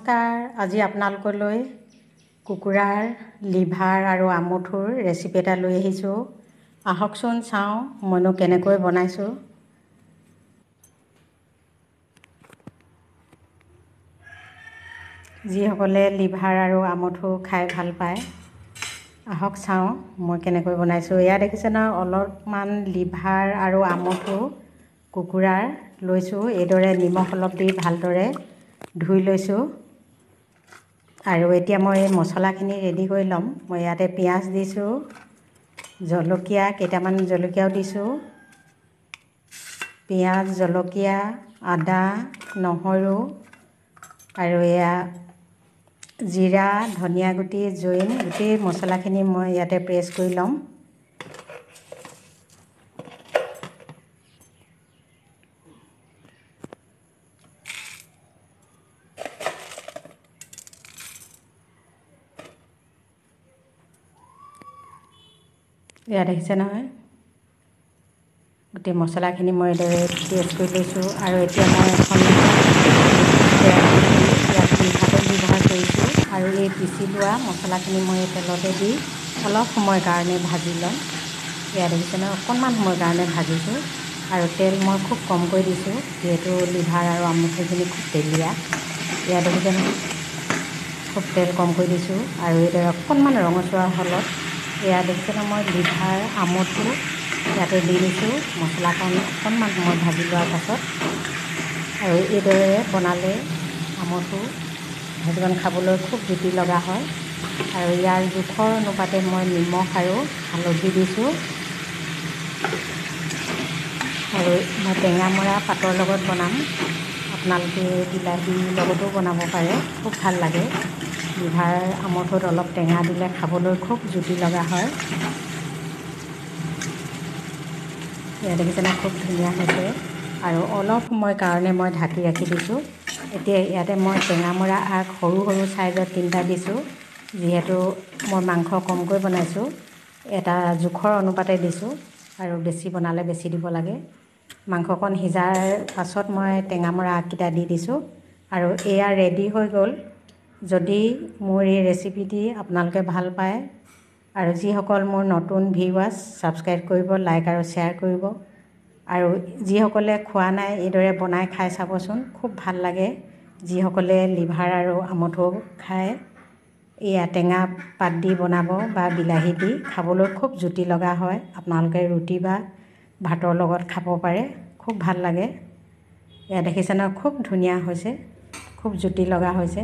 নমস্কাৰ। আজি আপোনালোকলৈ কুকুৰাৰ লিভাৰ আৰু আমঠুৰ ৰেচিপি এটা লৈ আহিছোঁ। আহকচোন চাওঁ মইনো কেনেকৈ বনাইছোঁ। যিসকলে লিভাৰ আৰু আমঠু খাই ভাল পায়, আহক চাওঁ মই কেনেকৈ বনাইছোঁ। এয়া দেখিছে ন, অলপমান লিভাৰ আৰু আমঠু কুকুৰাৰ লৈছোঁ। এইদৰে নিমখ অলপ দি ভালদৰে ধুই লৈছোঁ। আৰু এতিয়া মই মছলাখিনি ৰেডি কৰি ল'ম। মই ইয়াতে পিঁয়াজ দিছোঁ, জলকীয়া কেইটামান জলকীয়াও দিছোঁ। পিঁয়াজ, জলকীয়া, আদা, নহৰু আৰু এয়া জিৰা, ধনিয়া গুটি, জৈন, গোটেই মছলাখিনি মই ইয়াতে প্ৰেছ কৰি ল'ম। এয়া দেখিছে নহয়, গোটেই মছলাখিনি মই এইদৰে পেষ্ট কৰি লৈছোঁ। আৰু এতিয়া মই এখন ইয়াত মিঠাতেল ব্যৱহাৰ কৰিছোঁ। আৰু এই পিচি লোৱা মছলাখিনি মই তেলতে দি অলপ সময়ৰ কাৰণে ভাজি ল'ম। এয়া দেখিছে নহয়, অকণমান সময়ৰ কাৰণে ভাজিছোঁ। আৰু তেল মই খুব কমকৈ দিছোঁ, যিহেতু লিভাৰ আৰু আমঠুখিনি খুব তেলীয়া। এয়া দেখিছে নহয়, খুব তেল কমকৈ দিছোঁ। আৰু এইদৰে অকণমান ৰঙচুৱা হ'লত এয়া দেখিছে নহয়, মই লিভাৰ আমঠু ইয়াতে দি দিছোঁ মছলাকণ অকণমান সময় ভাজি লোৱাৰ পাছত। আৰু এইদৰে বনালে আমঠু ভাজিকণ খাবলৈ খুব জুতি লগা হয়। আৰু ইয়াৰ জোখৰ অনুপাতে মই নিমখ আৰু হালধি দিছোঁ। আৰু মই টেঙামৰা পাতৰ লগত বনাম, আপোনালোকে বিলাহীৰ লগতো বনাব পাৰে, খুব ভাল লাগে। লিভাৰ আমঠুত অলপ টেঙা দিলে খাবলৈ খুব জুতি লগা হয়। এয়া দেখিছেনে, খুব ধুনীয়া হৈছে। আৰু অলপ সময়ৰ কাৰণে মই ঢাকি ৰাখি দিছোঁ। এতিয়া ইয়াতে মই টেঙামৰা আগ সৰু সৰু চাইজত 3টা দিছোঁ। যিহেতু মই মাংস কমকৈ বনাইছোঁ, এটা জোখৰ অনুপাতে দিছোঁ। আৰু বেছি বনালে বেছি দিব লাগে। মাংসকণ সিজাৰ পাছত মই টেঙামৰা আগকেইটা দি দিছোঁ। আৰু এয়া ৰেডি হৈ গ'ল। যদি মোৰ এই ৰেচিপিটি আপোনালোকে ভাল পায়, আৰু যিসকল মোৰ নতুন ভিউৱাৰ্ছ, ছাবস্ক্ৰাইব কৰিব, লাইক আৰু শ্বেয়াৰ কৰিব। আৰু যিসকলে খোৱা নাই, এইদৰে বনাই খাই চাবচোন, খুব ভাল লাগে। যিসকলে লিভাৰ আৰু আমঠু খায়, এয়া টেঙা পাত দি বনাব বা বিলাহী দি খাবলৈ খুব জুতি লগা হয়। আপোনালোকে ৰুটি বা ভাতৰ লগত খাব পাৰে, খুব ভাল লাগে। এয়া দেখিছে ন, খুব ধুনীয়া হৈছে, খুব জুতি লগা হৈছে।